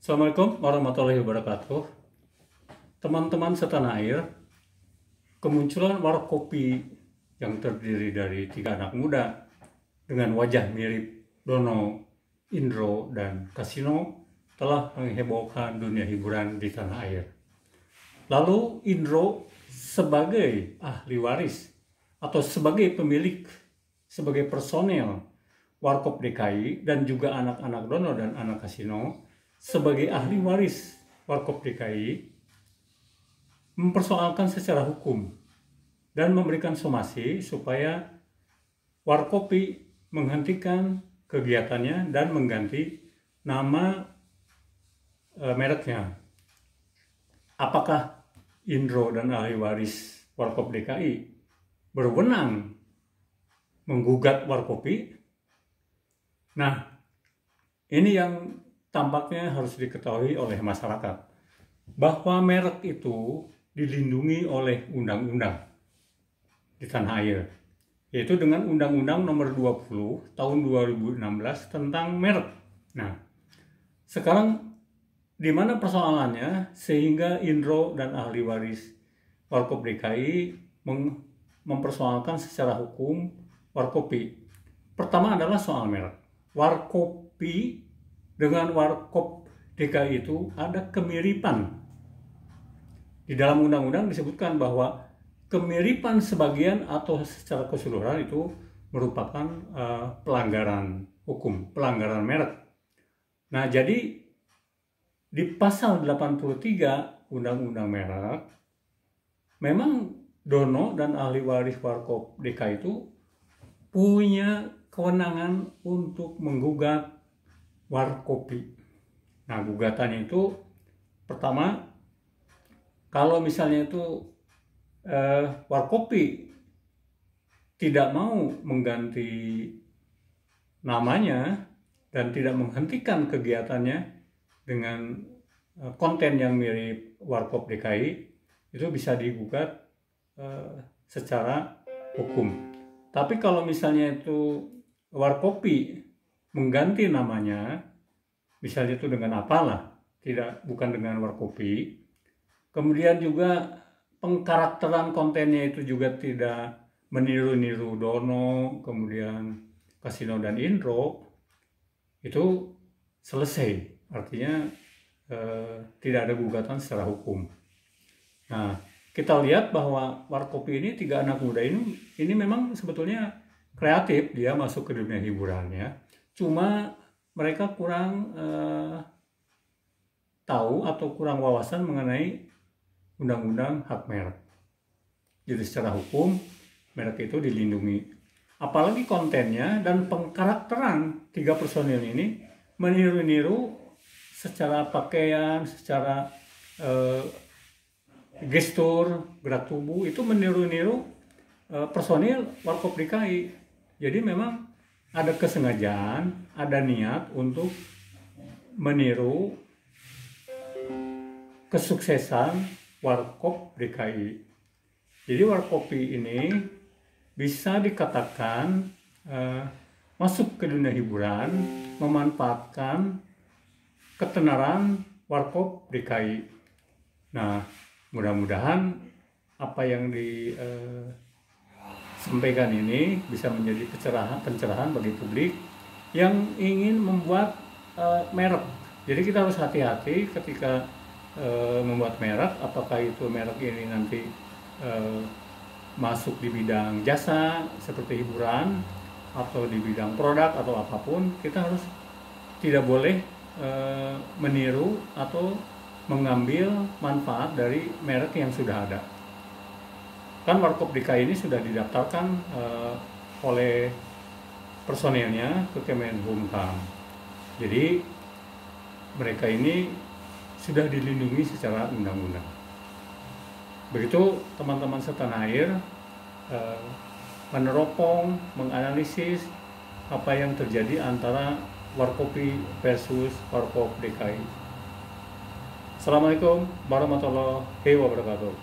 Assalamualaikum warahmatullahi wabarakatuh. Teman-teman setanah air, kemunculan warung kopi yang terdiri dari 3 anak muda dengan wajah mirip Dono, Indro, dan Kasino telah menghebohkan dunia hiburan di tanah air. Lalu Indro sebagai ahli waris atau sebagai pemilik, sebagai personel Warkop DKI, dan juga anak-anak Dono dan anak Kasino sebagai ahli waris Warkop DKI mempersoalkan secara hukum dan memberikan somasi supaya Warkopi menghentikan kegiatannya dan mengganti nama mereknya. Apakah Indro dan ahli waris Warkop DKI berwenang menggugat Warkopi? Nah, ini yang tampaknya harus diketahui oleh masyarakat, bahwa merek itu dilindungi oleh undang-undang di tanah air, yaitu dengan Undang-Undang Nomor 20 Tahun 2016 tentang merek. Nah, sekarang di mana persoalannya sehingga Indro dan ahli waris Warkop DKI mempersoalkan secara hukum Warkopi? Pertama adalah soal merek. Warkopi dengan Warkop DKI itu ada kemiripan. Di dalam undang-undang disebutkan bahwa kemiripan sebagian atau secara keseluruhan itu merupakan pelanggaran hukum, pelanggaran merek. Nah, jadi di pasal 83 Undang-Undang Merek, memang Dono dan ahli waris Warkop DKI itu punya kewenangan untuk menggugat Warkopi. Nah, gugatannya itu pertama, kalau misalnya itu Warkopi tidak mau mengganti namanya dan tidak menghentikan kegiatannya dengan konten yang mirip Warkop DKI, itu bisa digugat secara hukum. Tapi kalau misalnya itu Warkopi mengganti namanya, misalnya itu dengan apalah, bukan dengan Warkopi, kemudian juga pengkarakteran kontennya itu juga tidak meniru-niru Dono, kemudian Kasino dan Indro, itu selesai. Artinya tidak ada gugatan secara hukum. Nah, kita lihat bahwa Warkopi ini 3 anak muda ini memang sebetulnya kreatif, dia masuk ke dunia hiburannya. Cuma mereka kurang tahu atau kurang wawasan mengenai undang-undang hak merek. Jadi secara hukum merek itu dilindungi. Apalagi kontennya dan pengkarakteran 3 personil ini meniru-niru secara pakaian, secara gestur, gerak tubuh, itu meniru-niru personil Warkop DKI. Jadi memang ada kesengajaan, ada niat untuk meniru kesuksesan Warkop DKI. Jadi Warkopi ini bisa dikatakan masuk ke dunia hiburan, memanfaatkan ketenaran Warkop DKI. Nah, mudah-mudahan apa yang disampaikan ini bisa menjadi pencerahan bagi publik yang ingin membuat merek. Jadi kita harus hati-hati ketika membuat merek, apakah itu merek ini nanti masuk di bidang jasa seperti hiburan atau di bidang produk atau apapun. Kita harus tidak boleh meniru atau mengambil manfaat dari merek yang sudah ada. Kan Warkop DKI ini sudah didaftarkan oleh personelnya ke Kemenhumham. Jadi mereka ini sudah dilindungi secara undang-undang. Begitu teman-teman setanah air meneropong, menganalisis apa yang terjadi antara Warkopi versus Warkop DKI. Assalamualaikum warahmatullahi wabarakatuh.